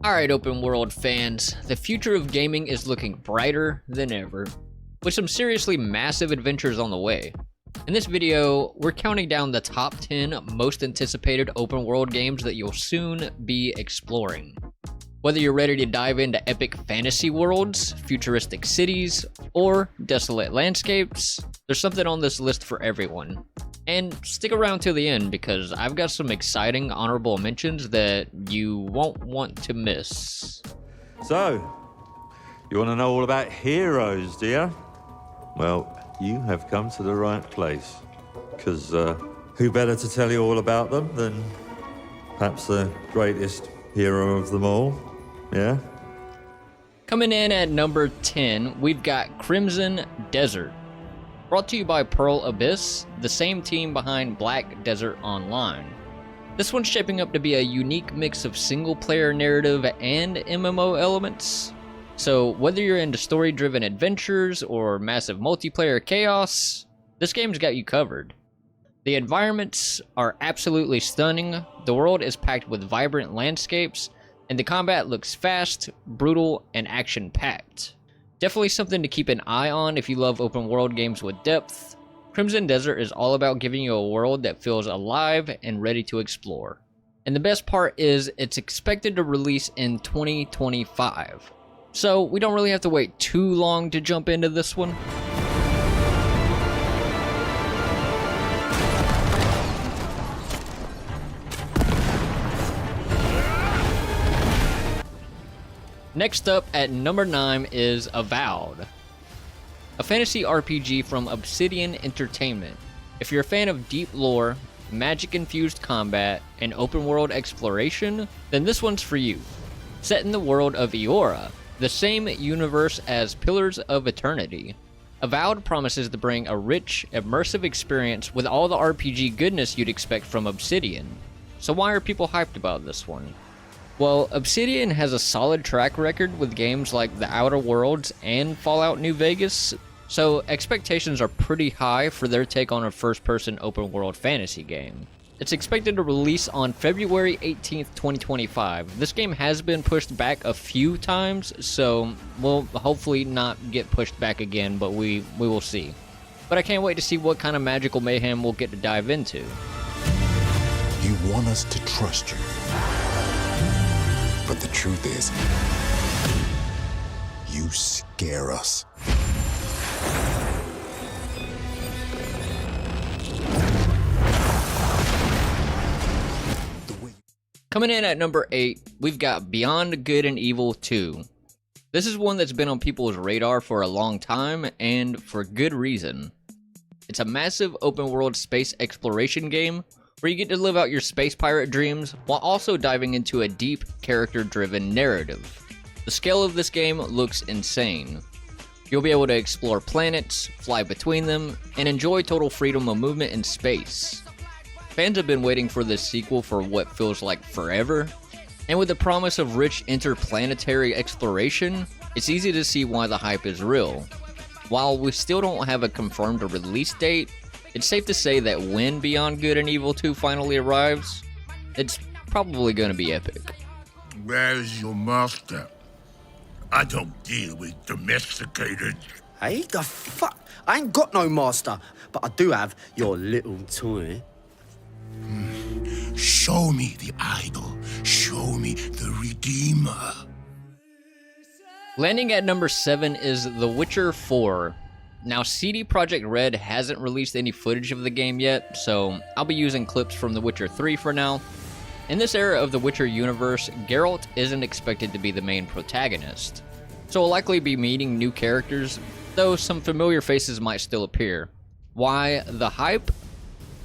Alright, open world fans, the future of gaming is looking brighter than ever, with some seriously massive adventures on the way. In this video, we're counting down the top 10 most anticipated open world games that you'll soon be exploring. Whether you're ready to dive into epic fantasy worlds, futuristic cities, or desolate landscapes, there's something on this list for everyone. And stick around till the end because I've got some exciting honorable mentions that you won't want to miss. So, you want to know all about heroes, do you? Well, you have come to the right place. Because who better to tell you all about them than perhaps the greatest hero of them all? Yeah? Coming in at number 10, we've got Crimson Desert. Brought to you by Pearl Abyss, the same team behind Black Desert Online. This one's shaping up to be a unique mix of single-player narrative and MMO elements. So whether you're into story-driven adventures or massive multiplayer chaos, this game's got you covered. The environments are absolutely stunning, the world is packed with vibrant landscapes, and the combat looks fast, brutal, and action-packed. Definitely something to keep an eye on if you love open world games with depth. Crimson Desert is all about giving you a world that feels alive and ready to explore. And the best part is it's expected to release in 2025. So we don't really have to wait too long to jump into this one. Next up at number 9 is Avowed, a fantasy RPG from Obsidian Entertainment. If you're a fan of deep lore, magic-infused combat, and open-world exploration, then this one's for you. Set in the world of Eora, the same universe as Pillars of Eternity, Avowed promises to bring a rich, immersive experience with all the RPG goodness you'd expect from Obsidian. So why are people hyped about this one? Well, Obsidian has a solid track record with games like The Outer Worlds and Fallout New Vegas, so expectations are pretty high for their take on a first-person open-world fantasy game. It's expected to release on February 18th, 2025. This game has been pushed back a few times, so we'll hopefully not get pushed back again, but we will see. But I can't wait to see what kind of magical mayhem we'll get to dive into. You want us to trust you. But the truth is, you scare us. Coming in at number 8, we've got Beyond Good and Evil 2. This is one that's been on people's radar for a long time, and for good reason. It's a massive open-world space exploration game where you get to live out your space pirate dreams while also diving into a deep, character-driven narrative. The scale of this game looks insane. You'll be able to explore planets, fly between them, and enjoy total freedom of movement in space. Fans have been waiting for this sequel for what feels like forever, and with the promise of rich interplanetary exploration, it's easy to see why the hype is real. While we still don't have a confirmed release date, it's safe to say that when Beyond Good and Evil 2 finally arrives, it's probably going to be epic. Where's your master? I don't deal with domesticated. Hey, the fuck? I ain't got no master, but I do have your little toy. Show me the idol. Show me the Redeemer. Landing at number 7 is The Witcher 4. Now, CD Projekt Red hasn't released any footage of the game yet, so I'll be using clips from The Witcher 3 for now. In this era of the Witcher universe, Geralt isn't expected to be the main protagonist, so we'll likely be meeting new characters, though some familiar faces might still appear. Why the hype?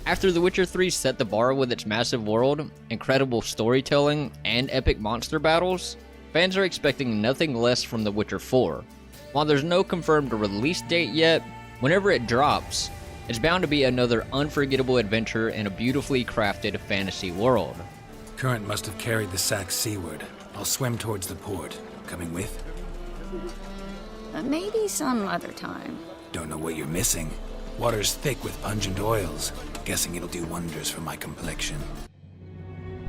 After The Witcher 3 set the bar with its massive world, incredible storytelling, and epic monster battles, fans are expecting nothing less from The Witcher 4. While there's no confirmed release date yet, whenever it drops, it's bound to be another unforgettable adventure in a beautifully crafted fantasy world. Current must have carried the sack seaward. I'll swim towards the port. Coming with? Maybe some other time. Don't know what you're missing. Water's thick with pungent oils. Guessing it'll do wonders for my complexion.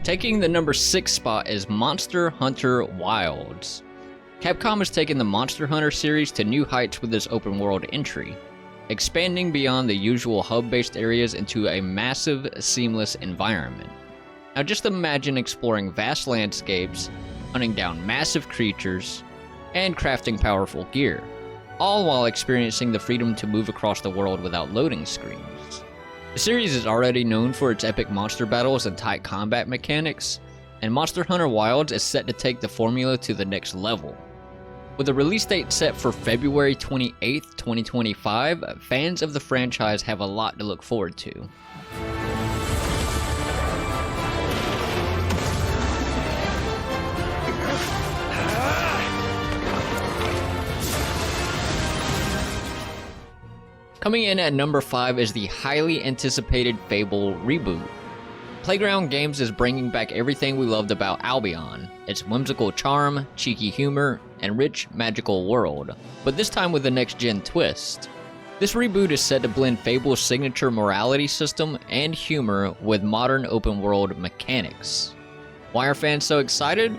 Taking the number 6 spot is Monster Hunter Wilds. Capcom has taken the Monster Hunter series to new heights with this open world entry, expanding beyond the usual hub-based areas into a massive, seamless environment. Now just imagine exploring vast landscapes, hunting down massive creatures, and crafting powerful gear, all while experiencing the freedom to move across the world without loading screens. The series is already known for its epic monster battles and tight combat mechanics, and Monster Hunter Wilds is set to take the formula to the next level. With a release date set for February 28th, 2025, fans of the franchise have a lot to look forward to. Coming in at number 5 is the highly anticipated Fable reboot. Playground Games is bringing back everything we loved about Albion, its whimsical charm, cheeky humor, and rich, magical world, but this time with a next-gen twist. This reboot is set to blend Fable's signature morality system and humor with modern open-world mechanics. Why are fans so excited?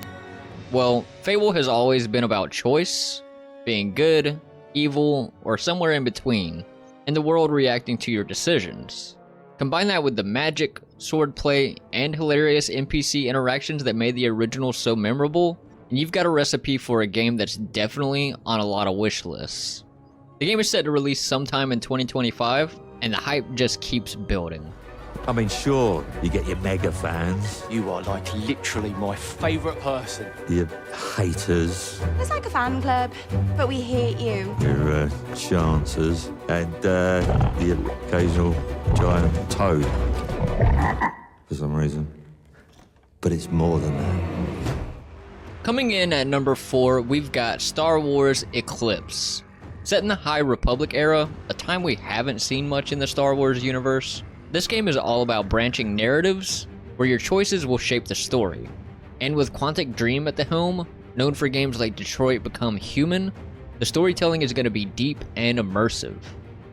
Well, Fable has always been about choice, being good, evil, or somewhere in between, and the world reacting to your decisions. Combine that with the magic, swordplay, and hilarious NPC interactions that made the original so memorable, and you've got a recipe for a game that's definitely on a lot of wish lists. The game is set to release sometime in 2025, and the hype just keeps building. I mean, sure, you get your mega fans, You are like literally my favourite person. your haters, It's like a fan club, but we hate you. your chancers, and the occasional giant toad, for some reason. But it's more than that. Coming in at number 4, we've got Star Wars Eclipse. Set in the High Republic era, a time we haven't seen much in the Star Wars universe, this game is all about branching narratives, where your choices will shape the story. And with Quantic Dream at the helm, known for games like Detroit Become Human, the storytelling is going to be deep and immersive.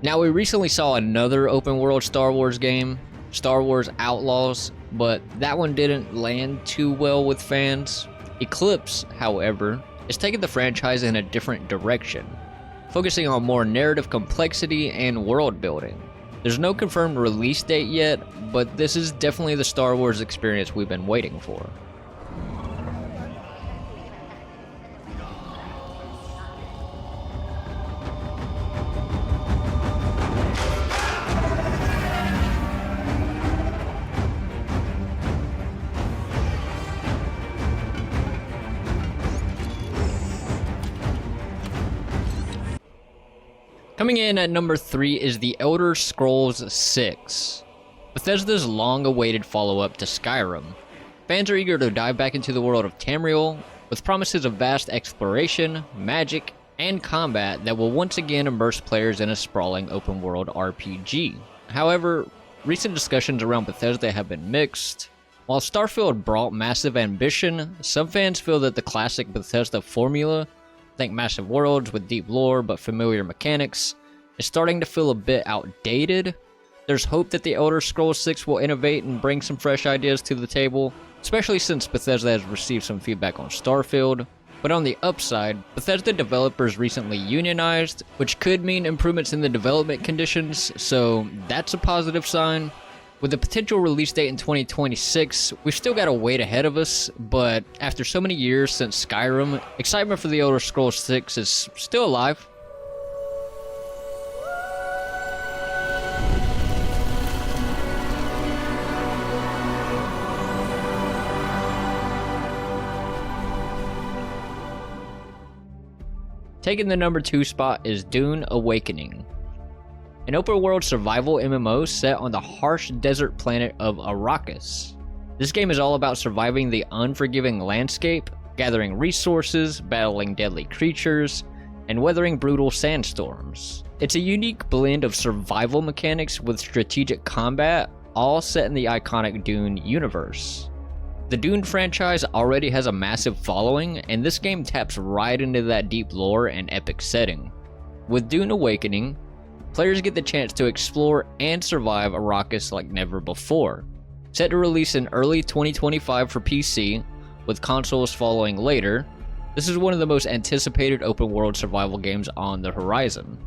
Now, we recently saw another open world Star Wars game, Star Wars Outlaws, but that one didn't land too well with fans. Eclipse, however, is taking the franchise in a different direction, focusing on more narrative complexity and world building. There's no confirmed release date yet, but this is definitely the Star Wars experience we've been waiting for. Coming in at number 3 is The Elder Scrolls 6. Bethesda's long-awaited follow-up to Skyrim. Fans are eager to dive back into the world of Tamriel, with promises of vast exploration, magic, and combat that will once again immerse players in a sprawling open-world RPG. However, recent discussions around Bethesda have been mixed. While Starfield brought massive ambition, some fans feel that the classic Bethesda formula, think massive worlds with deep lore but familiar mechanics, is starting to feel a bit outdated. There's hope that The Elder Scrolls 6 will innovate and bring some fresh ideas to the table, especially since Bethesda has received some feedback on Starfield. But on the upside, Bethesda developers recently unionized, which could mean improvements in the development conditions, so that's a positive sign. With a potential release date in 2026, we've still got a wait ahead of us, but after so many years since Skyrim, excitement for The Elder Scrolls 6 is still alive. Taking the number 2 spot is Dune Awakening, an open-world survival MMO set on the harsh desert planet of Arrakis. This game is all about surviving the unforgiving landscape, gathering resources, battling deadly creatures, and weathering brutal sandstorms. It's a unique blend of survival mechanics with strategic combat, all set in the iconic Dune universe. The Dune franchise already has a massive following, and this game taps right into that deep lore and epic setting. With Dune Awakening, players get the chance to explore and survive Arrakis like never before, Set to release in early 2025 for PC, with consoles following later, this is one of the most anticipated open world survival games on the horizon.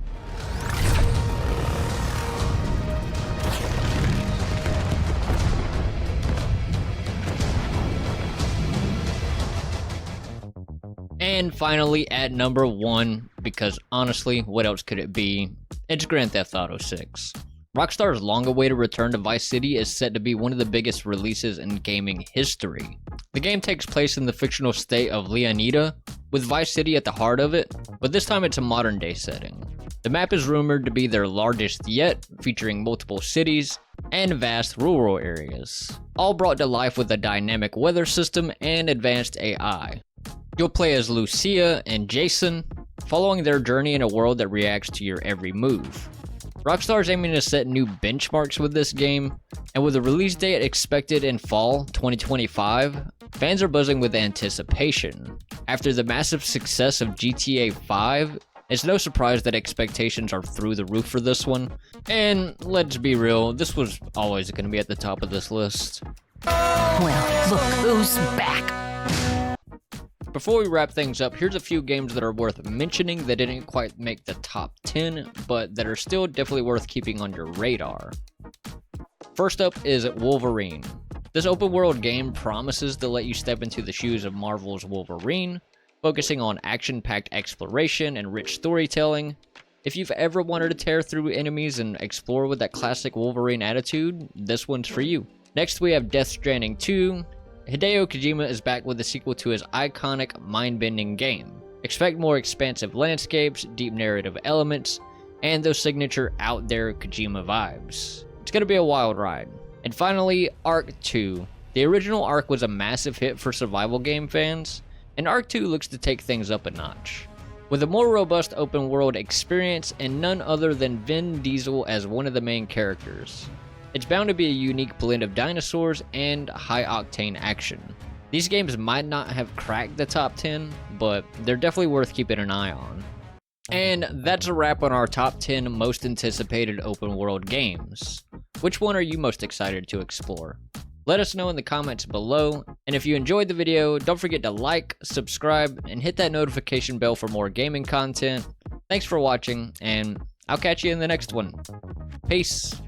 And finally, at number 1, because honestly, what else could it be? It's Grand Theft Auto 6. Rockstar's long-awaited return to Vice City is set to be one of the biggest releases in gaming history. The game takes place in the fictional state of Leonida, with Vice City at the heart of it, but this time it's a modern-day setting. The map is rumored to be their largest yet, featuring multiple cities and vast rural areas, all brought to life with a dynamic weather system and advanced AI. You'll play as Lucia and Jason, following their journey in a world that reacts to your every move. Rockstar's aiming to set new benchmarks with this game, and with a release date expected in fall 2025, fans are buzzing with anticipation. After the massive success of GTA 5, it's no surprise that expectations are through the roof for this one, and let's be real, this was always going to be at the top of this list. Well, look who's back. Before we wrap things up, here's a few games that are worth mentioning that didn't quite make the top 10, but that are still definitely worth keeping on your radar. First up is Wolverine. This open world game promises to let you step into the shoes of Marvel's Wolverine, focusing on action-packed exploration and rich storytelling. If you've ever wanted to tear through enemies and explore with that classic Wolverine attitude, this one's for you. Next we have Death Stranding 2. Hideo Kojima is back with a sequel to his iconic, mind-bending game. Expect more expansive landscapes, deep narrative elements, and those signature out-there Kojima vibes. It's gonna be a wild ride. And finally, Ark 2. The original Ark was a massive hit for survival game fans, and Ark 2 looks to take things up a notch. With a more robust open world experience and none other than Vin Diesel as one of the main characters. It's bound to be a unique blend of dinosaurs and high-octane action. These games might not have cracked the top 10, but they're definitely worth keeping an eye on. And that's a wrap on our top 10 most anticipated open world games. Which one are you most excited to explore? Let us know in the comments below, and if you enjoyed the video, don't forget to like, subscribe, and hit that notification bell for more gaming content. Thanks for watching, and I'll catch you in the next one. Peace.